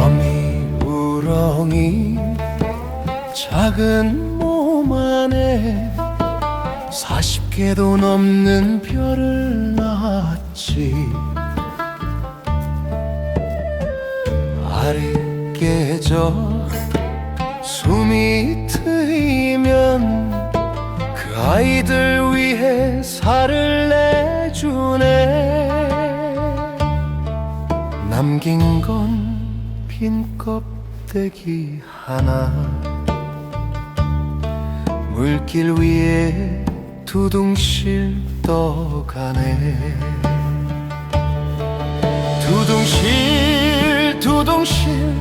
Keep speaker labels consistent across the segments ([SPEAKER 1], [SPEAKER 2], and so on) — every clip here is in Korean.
[SPEAKER 1] 어미 우렁이 작은 몸 안에 40개도 넘는 별을 낳았지. 알이 깨져 숨이 트이면 그 아이들 위해 살을 내주네. 남긴 건 빈 껍데기 하나. 물길 위에 두둥실 떠가네. 두둥실 두둥실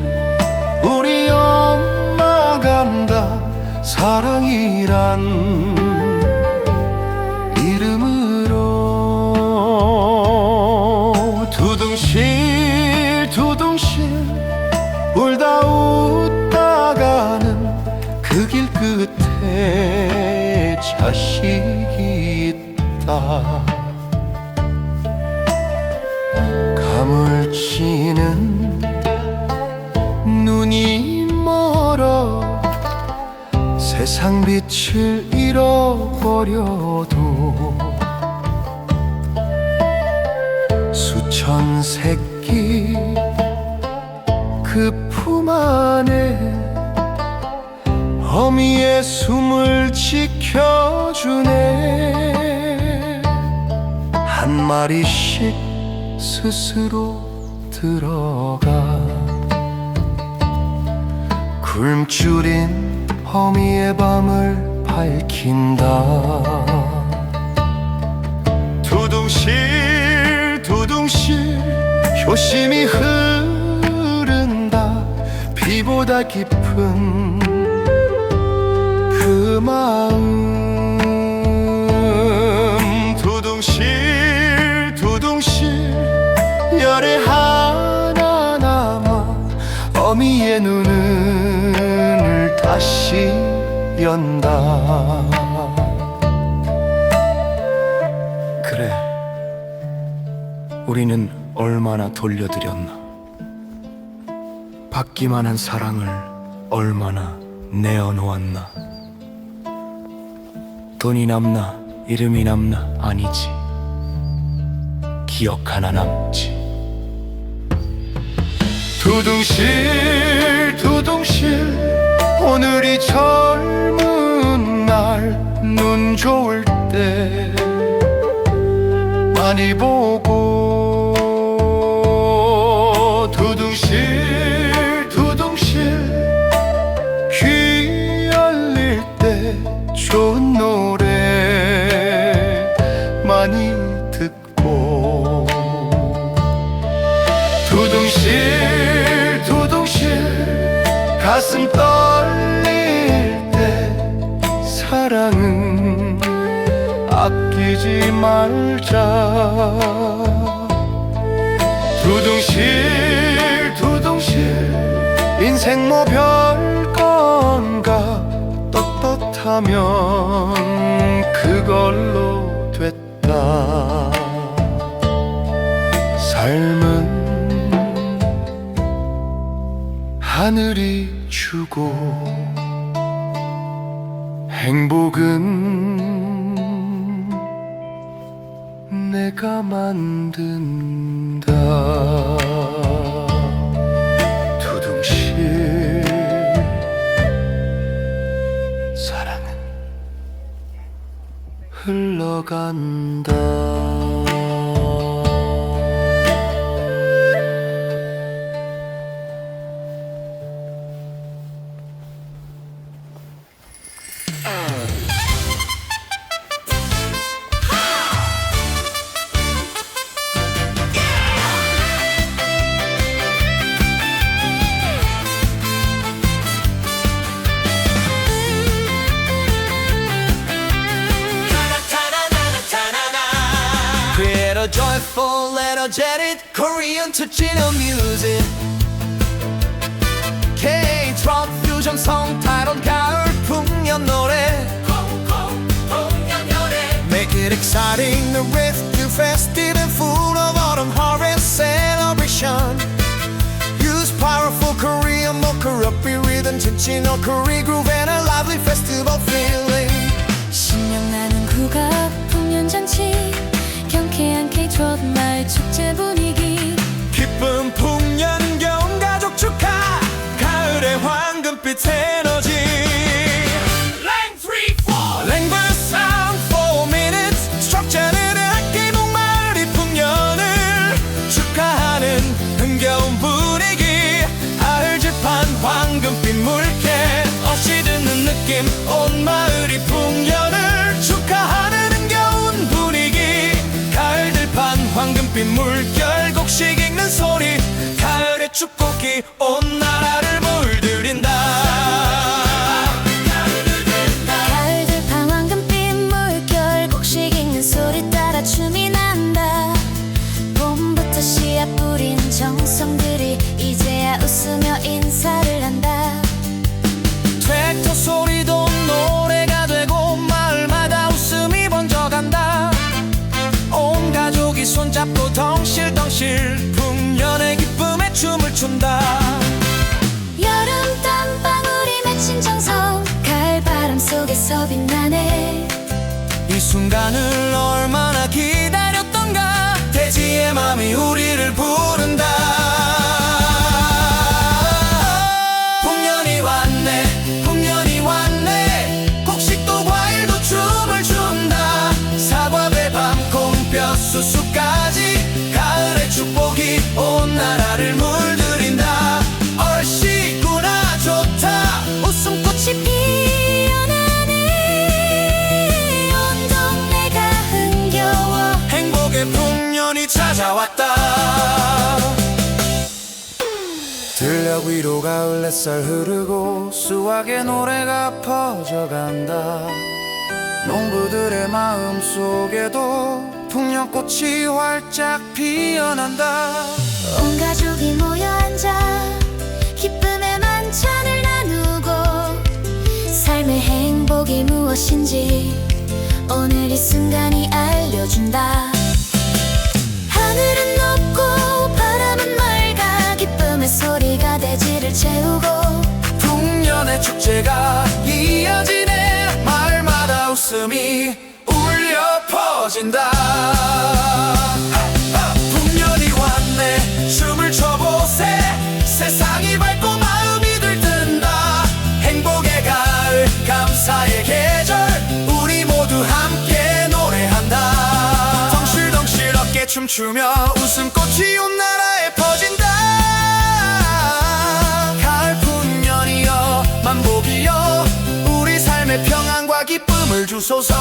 [SPEAKER 1] 우리 엄마 간다. 사랑이란 이름으로. 두둥실 두둥실 울다 웃다 가는 그 길 끝에 자식이 있다. 가물치는 눈이 멀어 세상 빛을 잃어버려도 수천 새끼 그 품 안에 어미의 숨을 지켜주네. 한 마리씩 스스로 들어가 굶주린 어미의 밤을 밝힌다. 두둥실 두둥실 효심이 흐른다. 비보다 깊은 그 마음. 두둥실 두둥실 열에 하나 남아 어미의 눈을 다시 연다. 그래, 우리는 얼마나 돌려드렸나. 받기만 한 사랑을 얼마나 내어놓았나. 돈이 남나 이름이 남나 아니지. 기억 하나 남지. 두둥실 두둥실 오늘이 젊은 날. 눈 좋을 때 많이 보고. 두둥실 두둥실 귀 열릴 때 좋은 노래 많이 듣고. 두둥실 두둥실 가슴 떨릴 때 사랑은 아끼지 말자. 두둥실 두둥실 인생 뭐 별건가. 떳떳하면 그걸로 됐다. 삶은 하늘이 주고 행복은 내가 만든다. 두둥실 사랑은 흘러간다. Create a joyful, energetic Korean touching of music. K-drop 퓨전 성타론 가을 풍년 노래. Make it exciting, the riff too festive and full of autumn harvest celebration. Use powerful original Korean groove and a lively festival feeling.
[SPEAKER 2] 신명나는 국악 풍년잔치 경쾌한 K-트롯 마을 축제 분위기
[SPEAKER 1] 기쁜 풍년 겨운 가족 축하 가을의 황금빛 에너지. Lang 3, 4 Language sound 4 minutes structure는 악기 목마을이 풍년을 축하하는 흥겨운 분위기. 가을 들판 황금빛 물개 없이 듣는 느낌 온 마을이 풍년을 축하하는 흥겨운 분위기. 가을 들판 황금빛 물결 곡식 읽는 소리 가을의 축복이 온 나라를 물들인다.
[SPEAKER 2] 가을 들판 황금빛 물결 곡식 읽는 소리 따라 춤이 난다. 봄부터 씨앗 뿌린 정성들이 이제야 웃으며 인사를 한다.
[SPEAKER 1] 트랙터 소리도 노래가 되고 마을마다 웃음이 번져간다. 온 가족이 손잡고 덩실덩실 풍년의 기쁨에 춤을 춘다.
[SPEAKER 2] 여름 땀방울이 맺힌 정성 가을 바람 속에서 빛나네.
[SPEAKER 1] 이 순간을 얼마나 기다렸던가. 대지의 맘이 우리를 부른다. 풍년이 왔네 풍년이 왔네 곡식도 과일도 춤을 춘다. 사과 배밤 콩뼈 수수까지 가을의 축복이 온 나라를 물들인다. 얼씨구나 좋다 웃음꽃이
[SPEAKER 2] 피어나네. 온 동네가 흥겨워.
[SPEAKER 1] 행복의 풍년이 찾아왔다. 들녘 위로 가을 햇살 흐르고 수확의 노래가 퍼져간다. 농부들의 마음 속에도 풍년꽃이 활짝 피어난다.
[SPEAKER 2] 온 가족이 모여 앉아 기쁨의 만찬을 나누고 삶의 행복이 무엇인지 오늘 이 순간이 알려준다. 하늘은 높고 바람은 맑아 기쁨의 소리가 대지를 채우고
[SPEAKER 1] 풍년의 축제가 이어지네. 마을마다 웃음이 울려 퍼진다. 풍년이 왔네 춤을 춰보세. 세상이 밝고 마음이 들뜬다. 행복의 가을 감사의 계절 우리 모두 함께 노래한다. 덩실덩실 어깨 춤추며 웃음꽃이 온 나라에 퍼진다. 가을 풍년이여 만복이여 우리 삶의 평안과 기쁨을 주소서.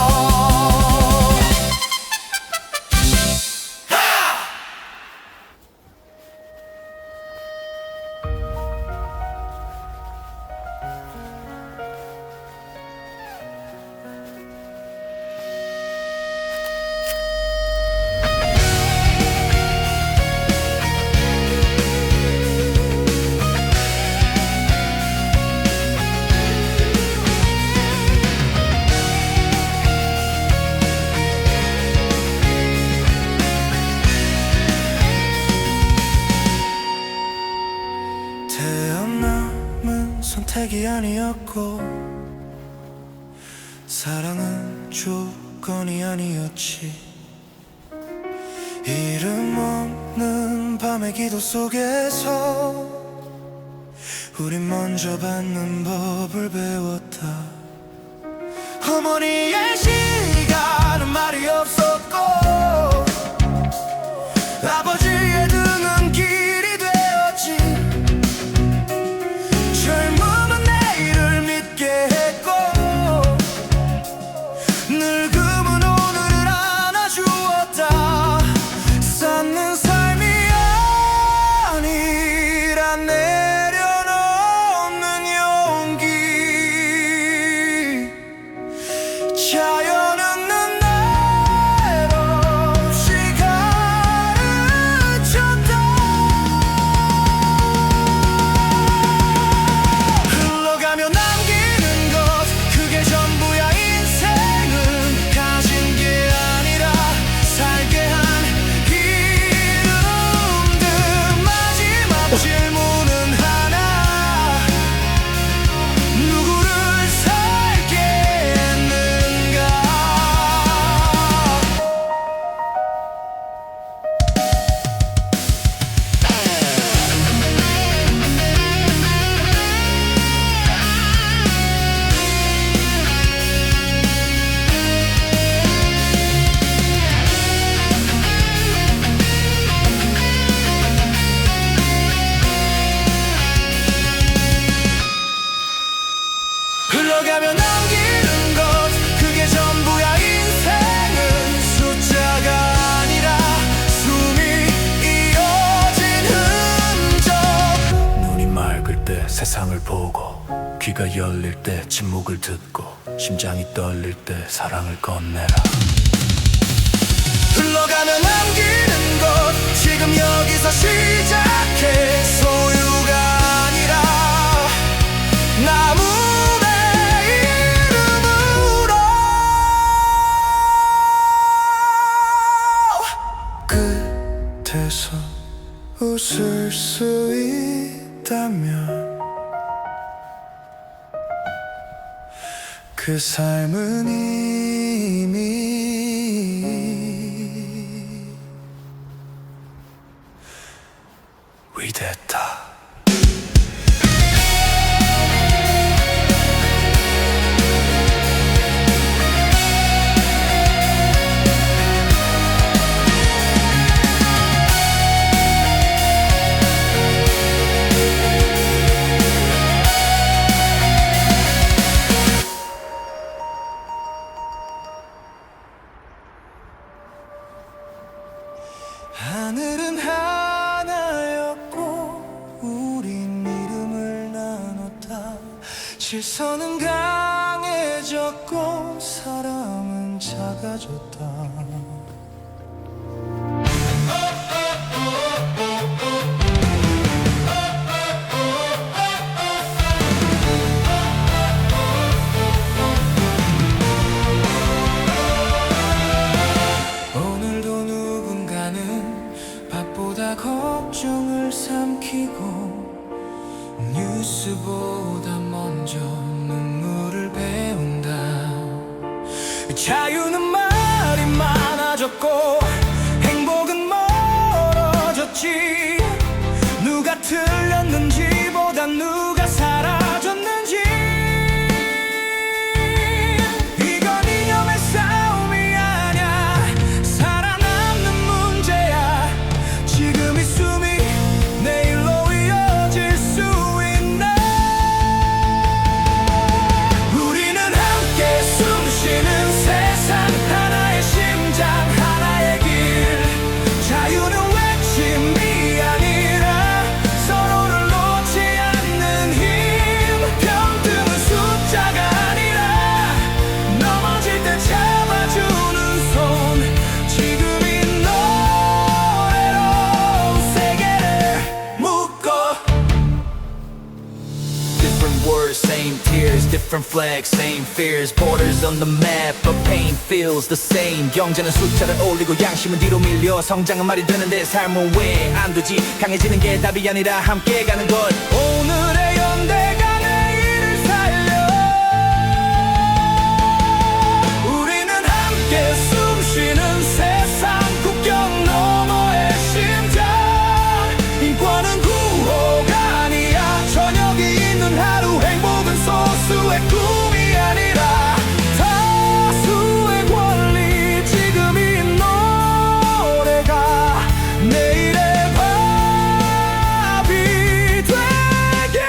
[SPEAKER 1] 태어남은 선택이 아니었고 사랑은 조건이 아니었지. 이름 없는 밤의 기도 속에서 우린 먼저 받는 법을 배웠다. 어머니의 시간은 말이 없었고 아버지의 등은 길이 되었지. 젊음은 내일을 믿게 했고 늙음은 오늘을 안아주었다. 쌓는 삶이 아니라 내려놓는 용기. 자연
[SPEAKER 3] 읽을 때 세상을 보고 귀가 열릴 때 침묵을 듣고 심장이 떨릴 때 사랑을 건네라.
[SPEAKER 1] 흘러가며 남기는 것 지금 여기서 시작해. 소유가 아니라 나무의 이름으로. 끝에서 웃을 수 있다면 그 삶은 이미 위대했다. 하늘은 하나였고 우린 이름을 나눴다. 시선은 강해졌고 사람은 작아졌다. 오늘도 누군가는 밥보다 걱정을 삼키고 뉴스보다 먼저 눈물을 배운다. 자유는 말이 많아졌고 행복은 멀어졌지. 누가 틀렸는지보다 누가 사라졌는지. 이건 이념의 싸움이 아냐. 살아남는 문제야. 지금 이 숨이 내일로 이어질 수 있나. 우리는 함께 숨쉬는 세상. 하나의 심장 하나의 길. 자유는 외침이 아니라 서로를 놓지 않는 힘. 평등은 숫자가 아니라 넘어질 때 잡아주는 손. 지금 이 노래로 세계를 묶어. Different words, same tears, different flags, same fears. Borders on the map, but pain feels the same. 경제는 숫자를 올리고 양심은 뒤로 밀려. 성장은 말이 되는데 삶은 왜 안 되지. 강해지는 게 답이 아니라 함께 가는 것. 오늘의 연대가 내일을 살려. 우리는 함께 숨쉬는 세상. 국경 너머의 심장. 인권은 구호가 아니야. 저녁이 있는 하루. 행복은 소수의 꿈이 아니라 다수의 권리. 지금 이 노래가 내일의 밥이 되게.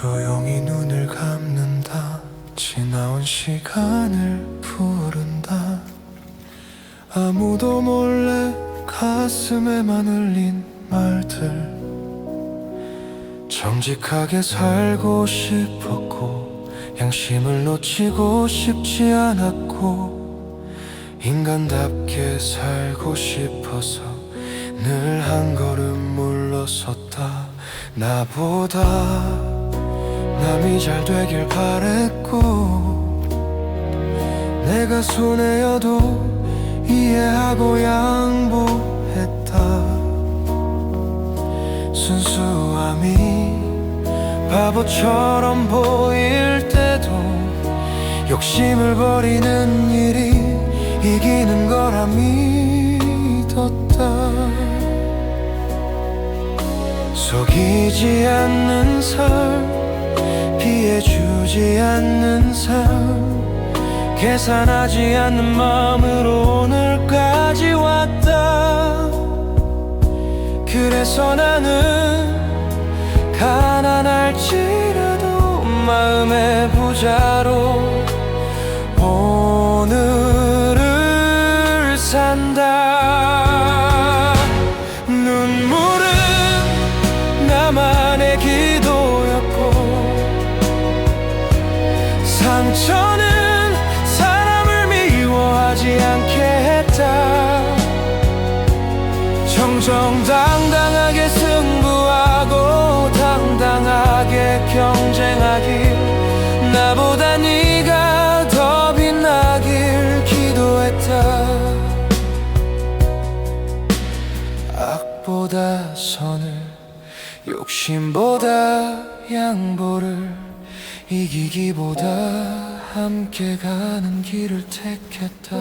[SPEAKER 4] 조용히 눈을 감는다. 지나온 시간을 부른다. 아무도 몰래 가슴에만 흘린 말들. 정직하게 살고 싶었고 양심을 놓치고 싶지 않았고 인간답게 살고 싶어서 늘 한 걸음 물러섰다. 나보다 남이 잘 되길 바랬고 내가 손해여도 이해하고 양보했다. 순수함이 바보처럼 보일 때도 욕심을 버리는 일이 이기는 거라 믿었다. 속이지 않는 삶, 피해주지 않는 삶, 계산하지 않는 마음으로 오늘까지 왔다. 그래서 나는 가난할지라도 마음의 부자로 오늘을 산다. 눈물은 나만의 기도였고 상처는 사람을 미워하지 않게 했다. 정정당당하게 승부하고 당당하게 경쟁하길 나보다 네가 더 빛나길 기도했다. 악보다 선을 욕심보다 양보를 이기기보다 함께 가는 길을 택했다.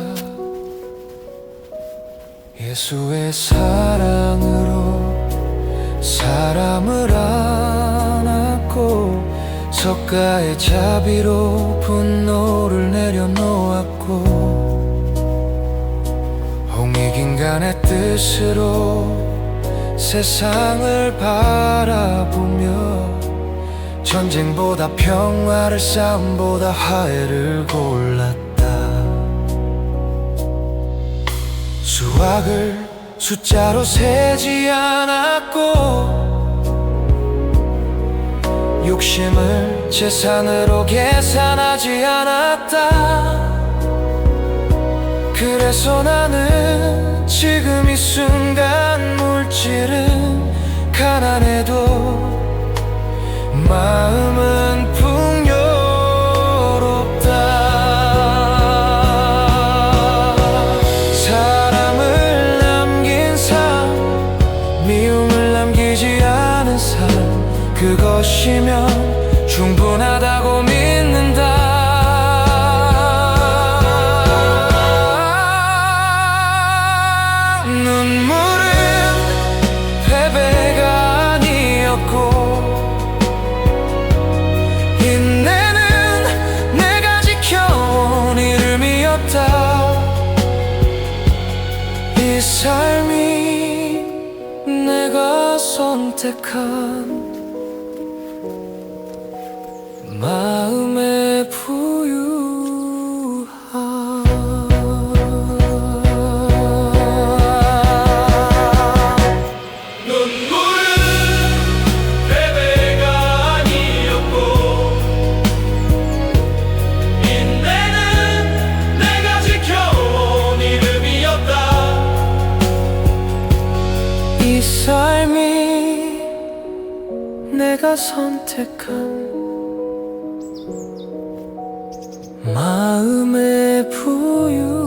[SPEAKER 4] 예수의 사랑으로 사람을 안았고 석가의 자비로 분노를 내려놓았고 홍익인간의 뜻으로 세상을 바라보며 전쟁보다 평화를 싸움보다 화해를 골랐다. 수학을 숫자로 세지 않았고 욕심을 재산으로 계산하지 않았다. 그래서 나는 지금 이 순간 물질은 가난해도 마음은 풍요롭다. 사람을 남긴 삶, 미움을 남기지 않은 삶, 그것이면 충분하다고 믿는다. 눈물은 패배가 아니었고 인내는 내가 지켜온 이름이었다. 이 삶이 내가 선택한 마음의 이 삶이 내가 선택한 마음의 부유함.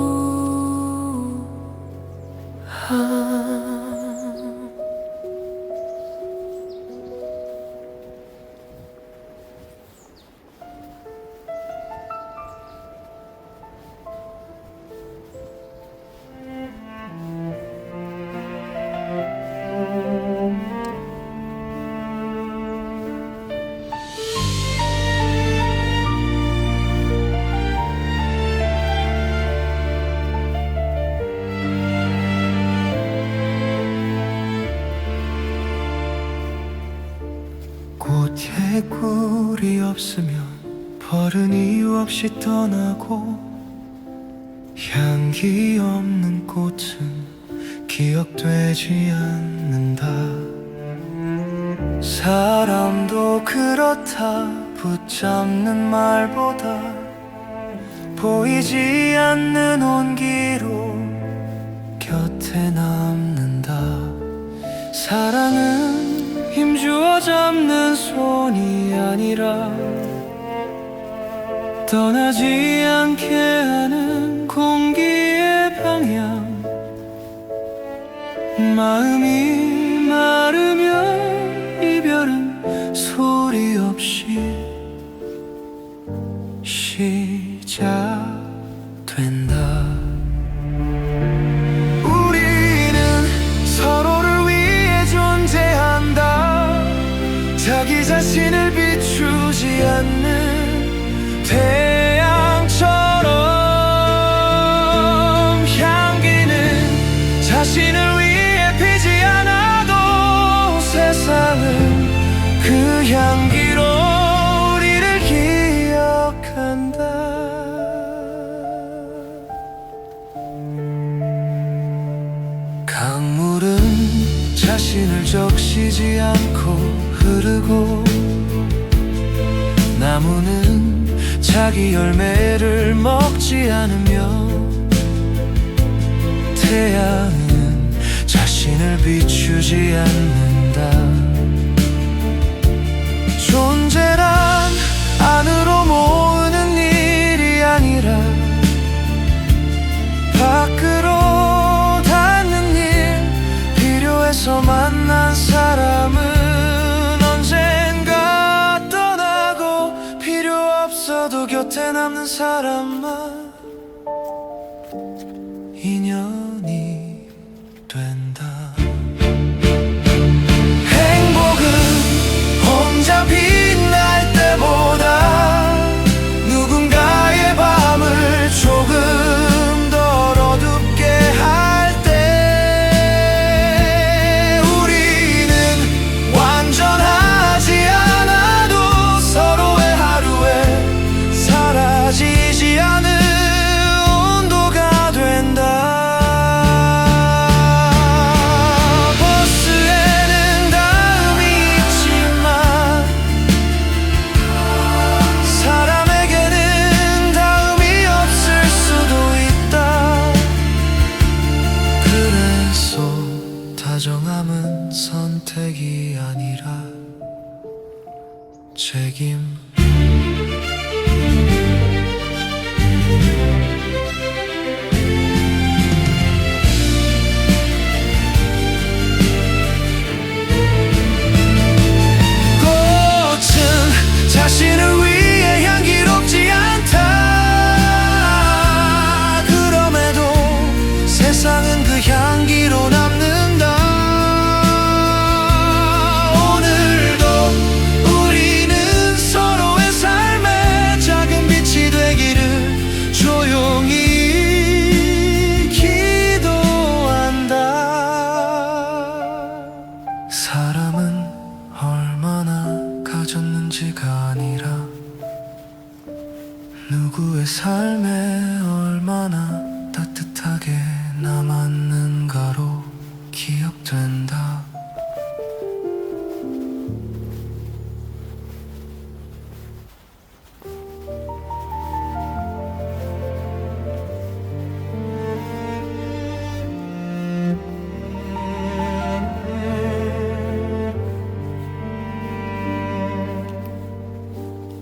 [SPEAKER 4] 개꿀이 없으면 벌은 이유 없이 떠나고 향기 없는 꽃은 기억되지 않는다. 사람도 그렇다. 붙잡는 말보다 보이지 않는 온기로 곁에 남는다. 사랑은 힘주어 잡는 손이 아니라 떠나지 않게 하는 공기의 방향. 마음이 마르면 이별은 소리 없이 시작된다. 우리는 서로를 위해 존재한다. 자기 자신을 비추지 않는 태양처럼 향기는 자신을 위해 피지 않아도 세상은 그 향기로 우리를 기억한다. 강물은 자신을 적시지 않고 흐르고 나무는 자기 열매를 먹지 않으며 태양은 자신을 비추지 않는다. 존재란 안으로 모으는 일이 아니라 밖으로 닿는 일. 필요해서 만난 사람은 언젠가 떠나고 필요 없어도 곁에 남는 사람만 인연이 된다. 행복은 혼자 빛날 때보다 누군가의 밤을 조금 더 어둡게 할 때. 우리는 완전하지 않아도 서로의 하루에 사라지지 않은 온도가 된다. 버스에는 다음이 있지만 사람에게는 다음이 없을 수도 있다. 그래서 다정함은 선택이 아니라 책임. 꽃은 자신을 위해 향기롭지 않다. 그럼에도 세상은 그 향기로 남는다. 오늘도 우리는 서로의 삶에 작은 빛이 되기를 조용히 기도한다. 사람은 얼마나 가졌는지가 아니라 누구의 삶에 얼마나 따뜻하게 남았는가로 기억된다.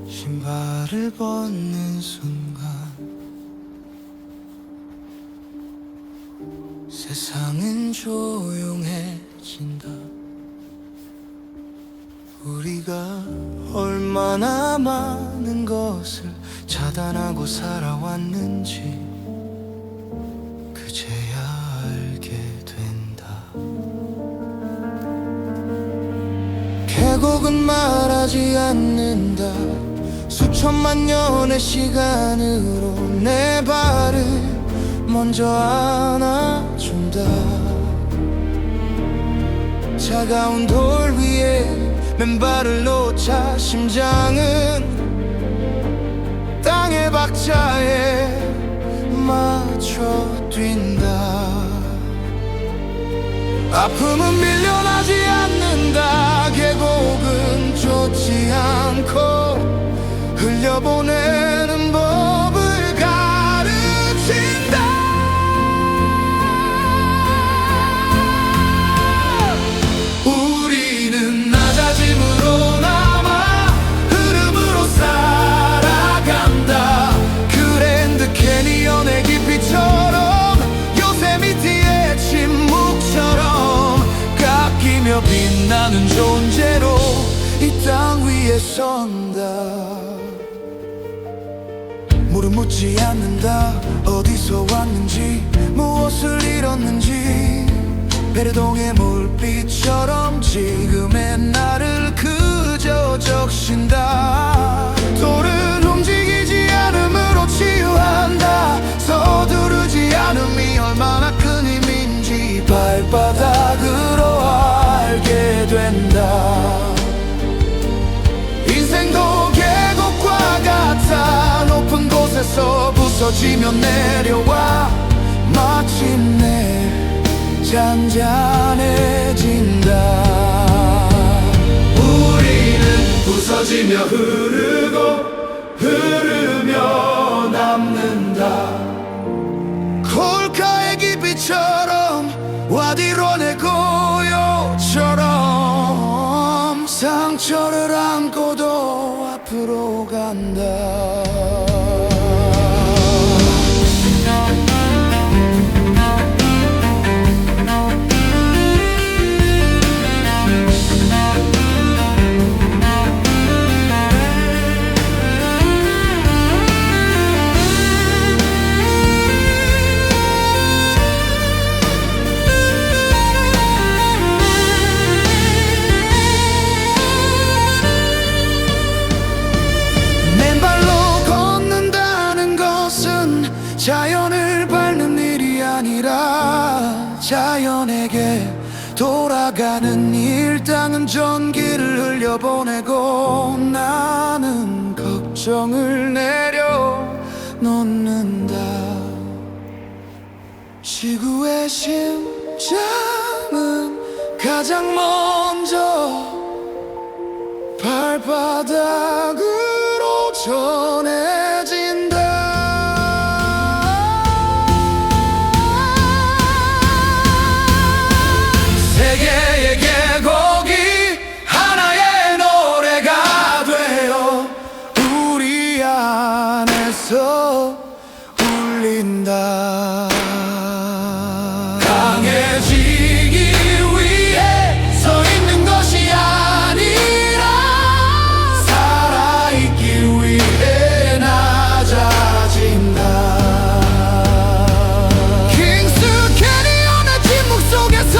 [SPEAKER 4] 신발을 벗는 순간 세상은 조용해진다. 우리가 얼마나 많은 것을 차단하고 살아왔는지 그제야 알게 된다. 계곡은 말하지 않는다. 수천만 년의 시간으로 내 발을 먼저 안아준다. 차가운 돌 위에 맨발을 놓자 심장은 땅의 박자에 맞춰 뛴다. 아픔은 밀려나지 않는다. 계곡은 쫓지 않고 흘려보내는 법을 가르친다. 우리는 낮아짐으로 남아 흐름으로 살아간다. 그랜드 캐니언의 깊이처럼 요세미티의 침묵처럼 깎이며 빛나는 존재로 이 땅 위에 선다. 물은 묻지 않는다. 어디서 왔는지 무엇을 잃었는지 베르동의 물빛처럼 지금의 나를 그저 적신다. 돌은 움직이지 않음으로 치유한다. 서두르지 않음이 얼마나 큰 힘인지 발바닥으로 알게 된다. 인생도 계곡과 같아. 높은 곳에서 부서지며 내려와 마침내 잔잔해진다. 우리는 부서지며 흐르고 흐르며 남는다. 콜카의 깊이처럼 와디론의 고요처럼 상처를 안고도 앞으로 간다. 자연을 밟는 일이 아니라 자연에게 돌아가는 일. 땅은 전기를 흘려보내고 나는 걱정을 내려놓는다. 지구의 심장은 가장 먼저 발바닥으로 전해진다. 세계의 계곡이 하나의 노래가 되어 우리 안에서 울린다. 강해지기 위해 서 있는 것이 아니라 살아있기 위해 낮아진다. 킹스 캐니언의 침묵 속에서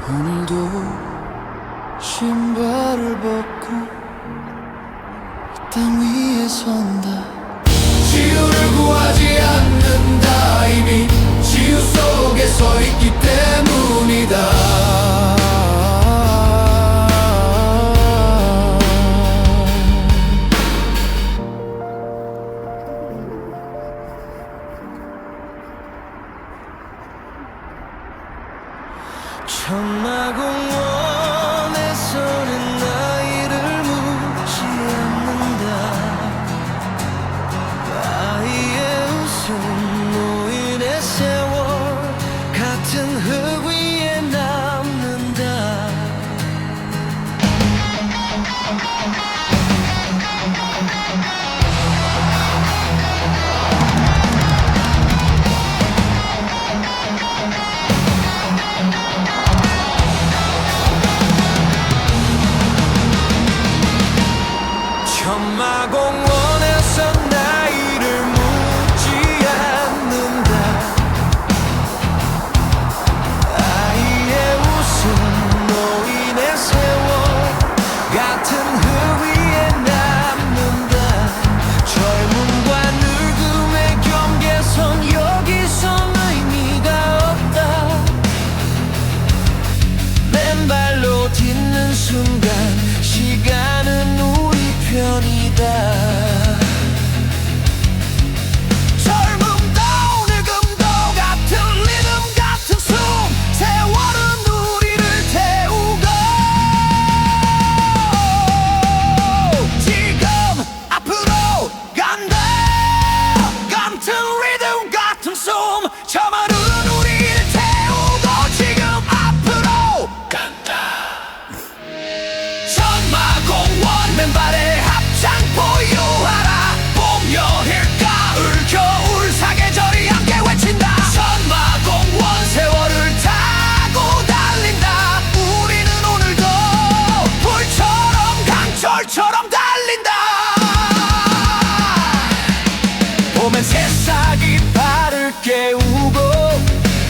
[SPEAKER 4] 오늘도 신발을 벗고 땅 위에 선다. 치유를 구하지 않는다. 이미 치유 속에 서 있기 때문이다. 천마공원에서는 나이를 묻지 않는다. 아이의 웃음 노인의 세월 같은 흙 위에 남는다.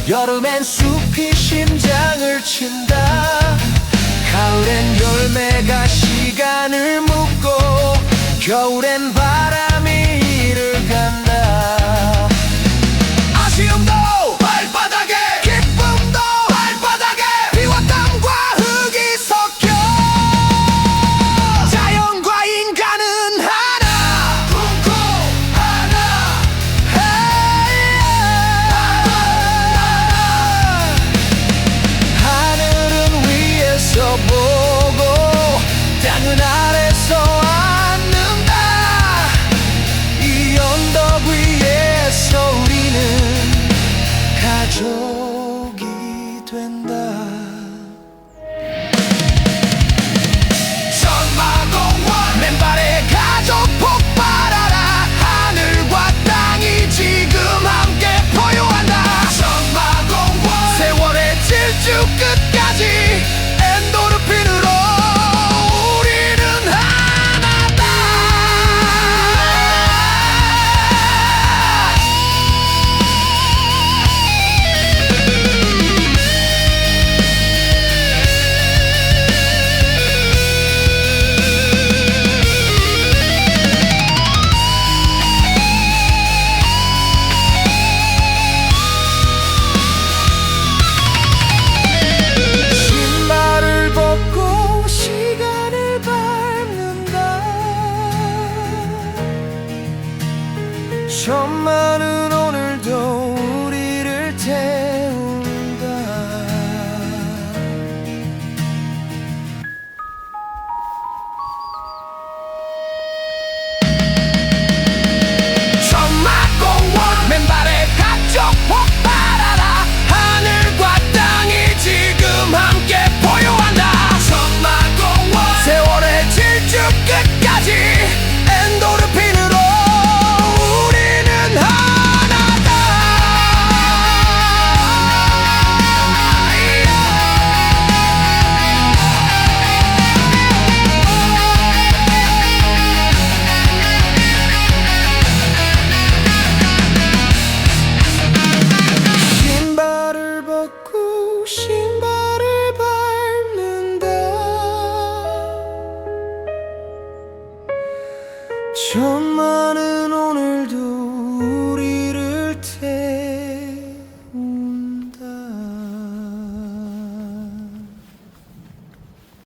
[SPEAKER 4] 여름엔 숲이 심장을 친다. 가을엔 열매가 시간을 묻고 겨울엔